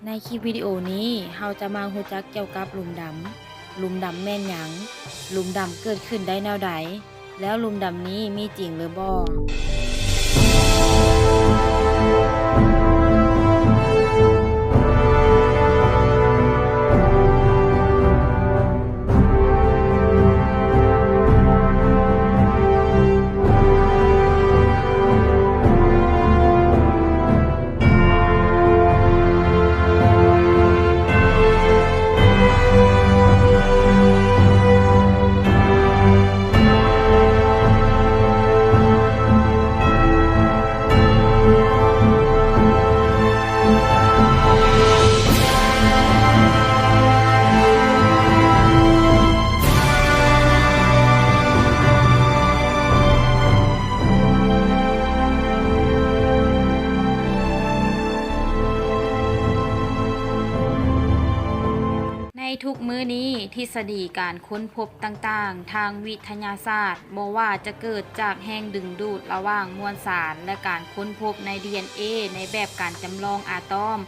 ในคลิปวิดีโอนี้เราจะมารู้จักเกี่ยวกับหลุมดำหลุมดำแม่นหยังหลุมดำเกิดขึ้นได้แนวใดแล้วหลุมดำนี้มีจริงหรือบ่ในทุกมื้อนี้ทฤษฎีการค้นพบต่างๆทางวิทยาศาสตร์บ่ว่าจะเกิดจากแรงดึงดูดระหว่างมวลสารและการค้นพบใน DNA ในแบบการจำลองอะตอม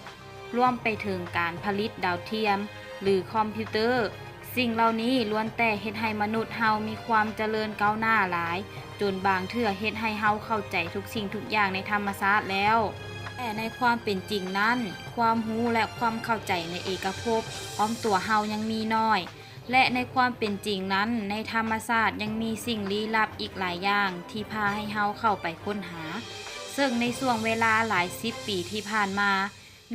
รวมไปถึงการผลิตดาวเทียมหรือคอมพิวเตอร์สิ่งเหล่านี้ล้วนแต่เฮ็ดให้มนุษย์เฮามีความเจริญก้าวหน้าหลายจนบางเทื่อเฮ็ดให้เฮาเข้าใจทุกสิ่งทุกอย่างในธรรมชาติแล้วแต่ในความเป็นจริงนั้นความรู้และความเข้าใจในเอกภพของตัวเฮายังมีน้อยและในความเป็นจริงนั้นในธรรมชาติยังมีสิ่งลี้ลับอีกหลายอย่างที่พาให้เฮาเข้าไปค้นหาซึ่งในช่วงเวลาหลาย10 ปีที่ผ่านมา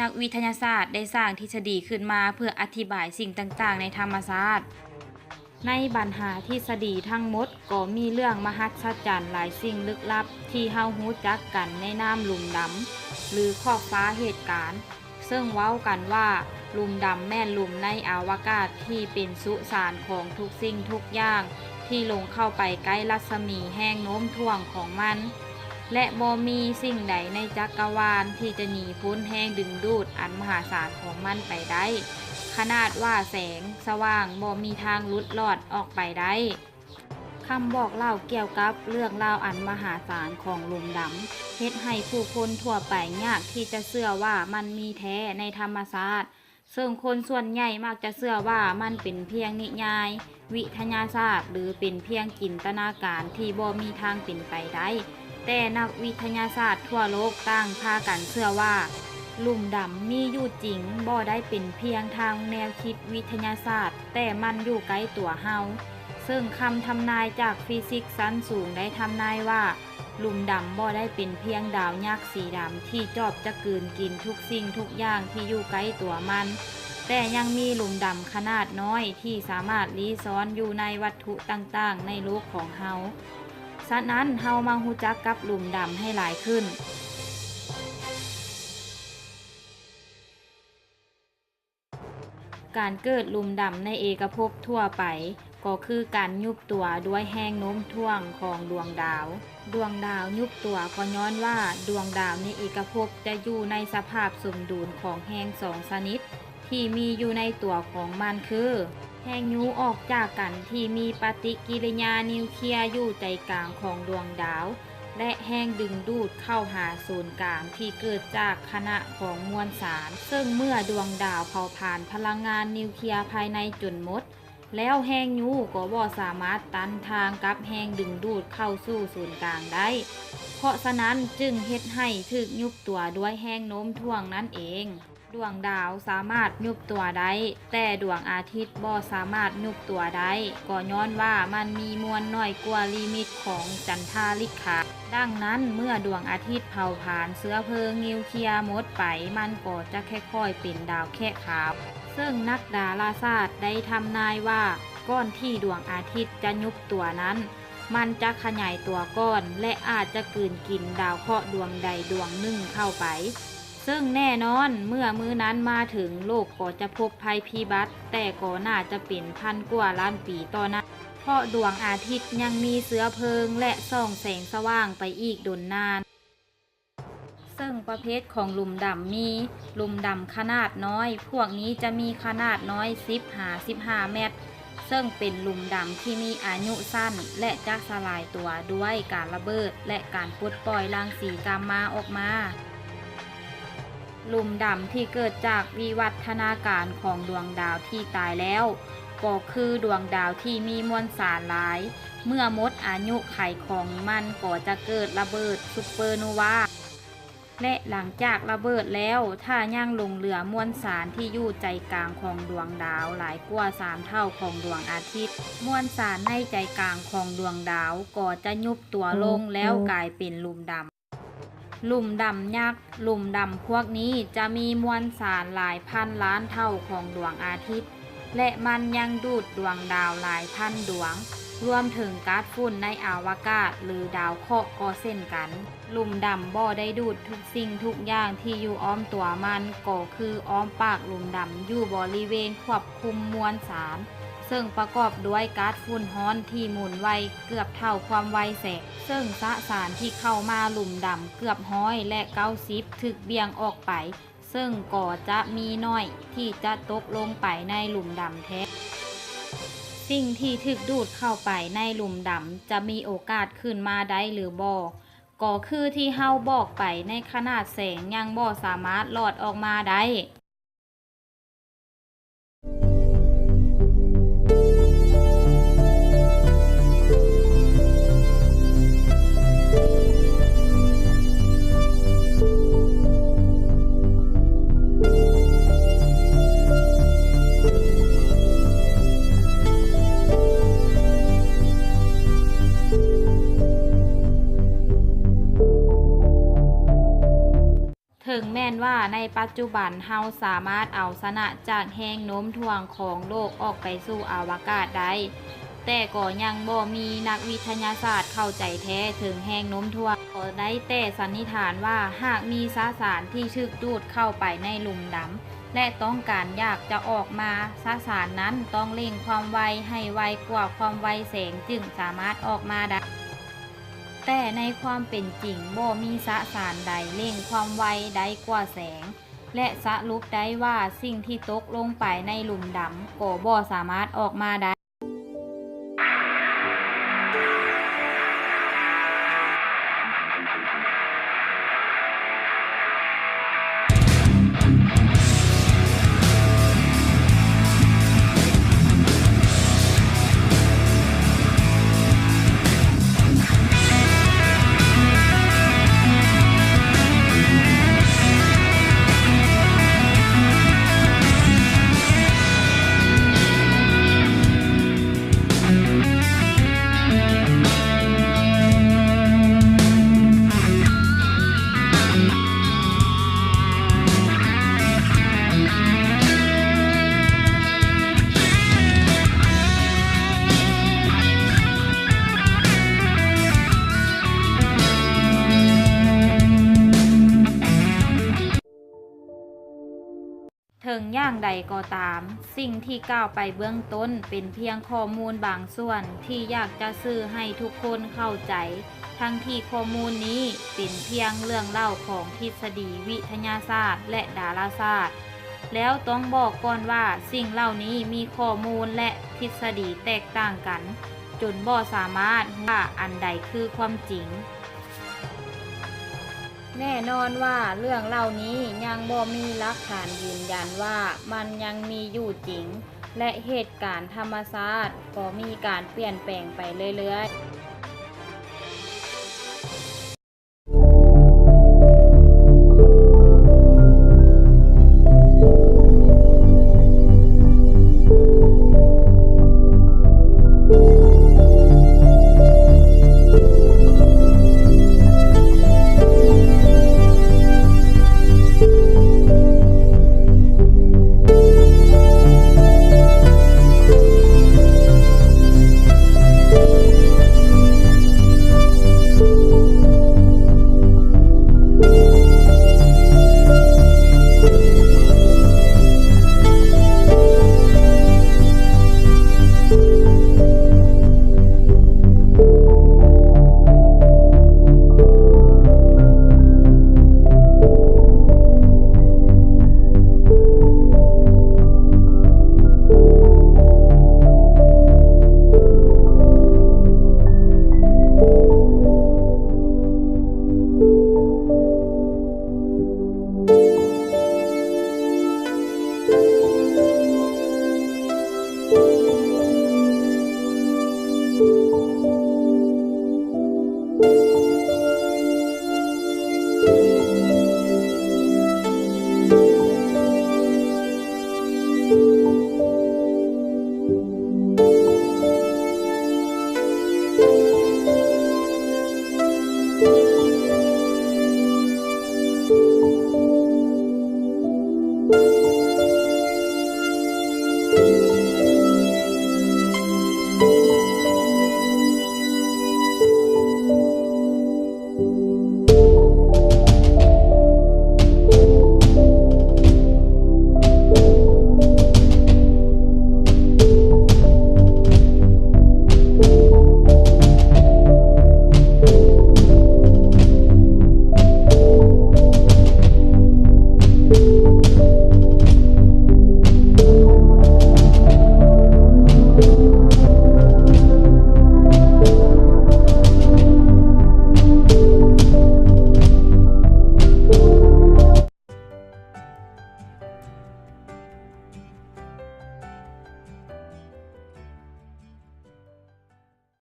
นักวิทยาศาสตร์ได้สร้างทฤษฎีขึ้นมาเพื่ออธิบายสิ่งต่างๆในธรรมชาติในบรรหาทฤษฎีทั้งหมดก็มีเรื่องมหัศจรรย์หลายสิ่งลึกลับที่เฮารู้จักกันในนามหลุมดำหรือขอบฟ้าเหตุการณ์ซึ่งเว้ากันว่าหลุมดำแม่นหลุมในอวกาศที่เป็นสุสานของทุกสิ่งทุกอย่างที่ลงเข้าไปใกล้รัศมีแห่งโน้มถ่วงของมันและบ่มีสิ่งใดในจักรวาลที่จะหนีพ้นแรงดึงดูดอันมหาศาลของมันไปได้ขนาดว่าแสงสว่างบ่มีทางหลุดลอดออกไปได้คำบอกเล่าเกี่ยวกับเรื่องราวอันมหาศาลของหลุมดำเฮ็ดให้ผู้คนทั่วไปยากที่จะเชื่อว่ามันมีแท้ในธรรมชาติซึ่งคนส่วนใหญ่มักจะเชื่อว่ามันเป็นเพียงนิยายวิทยาศาสตร์หรือเป็นเพียงจินตนาการที่บ่มีทางเป็นไปได้แต่นักวิทยาศาสตร์ทั่วโลกต่างพากันเชื่อว่าหลุมดำมีอยู่จริงบ่ได้เป็นเพียงทางแนวคิดวิทยาศาสตร์แต่มันอยู่ใกล้ตัวเฮาซึ่งคำทำนายจากฟิสิกส์ชั้นสูงได้ทำนายว่าหลุมดำบ่ได้เป็นเพียงดาวยักษ์สีดำที่จอบจะกลืนกินทุกสิ่งทุกอย่างที่อยู่ใกล้ตัวมันแต่ยังมีหลุมดำขนาดน้อยที่สามารถลี้ซ้อนอยู่ในวัตถุต่างๆในโลกของเฮาฉะนั้นเฮามารู้จักกับหลุมดำให้หลายขึ้นการเกิดหลุมดำในเอกภพทั่วไปก็คือการยุบตัวด้วยแรงโน้มถ่วงของดวงดาวยุบตัวก็ย้อนว่าดวงดาวในเอกภพจะอยู่ในสภาพสมดุลของแรงสองชนิดที่มีอยู่ในตัวของมันคือแรงยูออกจากกันที่มีปฏิกิริยานิวเคลียร์อยู่ใจกลางของดวงดาวและแรงดึงดูดเข้าหาศูนย์กลางที่เกิดจากคณะของมวลสารซึ่งเมื่อดวงดาวเผาผลาญพลังงานนิวเคลียร์ภายในจนหมดแล้วแรงยูก็บ่สามารถตันทางกับแรงดึงดูดเข้าสู่ศูนย์กลางได้เพราะฉะนั้นจึงเฮ็ดให้ถึกยุบตัวด้วยแรงโน้มถ่วงนั่นเองดวงดาวสามารถยุบตัวได้แต่ดวงอาทิตย์บ่สามารถยุบตัวได้ก็ย้อนว่ามันมีมวลน้อยกว่าลิมิตของจันทาลิกะดังนั้นเมื่อดวงอาทิตย์เผาผลาญเชื้อเพลิงนิวเคลียร์หมดไปมันก็จะค่อยๆเป็นดาวแค่ขาวซึ่งนักดาราศาสตร์ได้ทำนายว่าก้อนที่ดวงอาทิตย์จะยุบตัวนั้นมันจะขยายตัวก้อนและอาจจะกลืนกินดาวเคราะห์ดวงใดดวงหนึ่งเข้าไปซึ่งแน่นอนเมื่อมื้อนั้นมาถึงโลกก็จะพบภัยพิบัติแต่ก็น่าจะเป็นพันกว่าล้านปีต่อนั้นเพราะดวงอาทิตย์ยังมีเชื้อเพลิงและส่องแสงสว่างไปอีกดนนานซึ่งประเภทของหลุมดำมีหลุมดำขนาดน้อยพวกนี้จะมีขนาดน้อย10-15 เมตรซึ่งเป็นหลุมดำที่มีอายุสั้นและจะสลายตัวด้วยการระเบิดและการปลดปล่อยรังสีกัมมาออกมา หลุมดำที่เกิดจากวิวัฒนาการของดวงดาวที่ตายแล้วก็คือดวงดาวที่มีมวลสารหลายเมื่อหมดอายุไขของมันก็จะเกิดระเบิดซุปเปอร์โนวาและหลังจากระเบิดแล้วถ้ายังหลงเหลือมวลสารที่อยู่ใจกลางของดวงดาวหลายกว่า3 เท่าของดวงอาทิตย์มวลสารในใจกลางของดวงดาวก็จะยุบตัวลงแล้วกลายเป็นหลุมดำหลุมดำยักษ์หลุมดำพวกนี้จะมีมวลสารหลายพันล้านเท่าของดวงอาทิตย์และมันยังดูดดวงดาวหลายพันดวงรวมถึงก๊าซฝุ่นในอวกาศหรือดาวเคราะห์ก็เช่นกันหลุมดำบ่ได้ดูดทุกสิ่งทุกอย่างที่อยู่อ้อมตัวมันก็คืออ้อมปากหลุมดำอยู่บริเวณควบคุมมวลสารซึ่งประกอบด้วยก๊าซฝุ่นฮ้อนที่หมุนไวเกือบเท่าความไวแสงซึ่งสสารที่เข้ามาหลุมดำเกือบ100และ90ถึกเบี่ยงออกไปซึ่งก็จะมีน้อยที่จะตกลงไปในหลุมดำแท้สิ่งที่ถึกดูดเข้าไปในหลุมดำจะมีโอกาสขึ้นมาได้หรือบ่ก็คือที่เฮาบอกไปในขนาดแสงยังบ่สามารถลอดออกมาได้ถึงแม้นว่าในปัจจุบันเฮาสามารถเอาชนะจากแรงโน้มถ่วงของโลกออกไปสู่อวกาศได้แต่ก็ยังบ่มีนักวิทยาศาสตร์เข้าใจแท้ถึงแรงโน้มถ่วงก็ได้แต่สันนิษฐานว่าหากมีสสารที่ถูกดูดเข้าไปในหลุมดำและต้องการอยากจะออกมาสสารนั้นต้องเร่งความไวให้ไวกว่าความไวแสงจึงสามารถออกมาได้แต่ในความเป็นจริงบ่มีสสารใดเร่งความไวได้กว่าแสงและสรุปได้ว่าสิ่งที่ตกลงไปในหลุมดำก็บ่สามารถออกมาได้ ถึงอย่างใดก็ตามสิ่งที่กล่าวไปเบื้องต้นเป็นเพียงข้อมูลบางส่วนที่อยากจะสื่อให้ทุกคนเข้าใจทั้งที่ข้อมูลนี้เป็นเพียงเรื่องเล่าของทฤษฎีวิทยาศาสตร์และดาราศาสตร์แล้วต้องบอกก่อนว่าสิ่งเหล่านี้มีข้อมูลและทฤษฎีแตกต่างกันจนบ่สามารถว่าอันใดคือความจริงแน่นอนว่าเรื่องเหล่านี้ยังบ่มีหลักฐานยืนยันว่ามันยังมีอยู่จริงและเหตุการณ์ธรรมชาติก็มีการเปลี่ยนแปลงไปเรื่อยๆ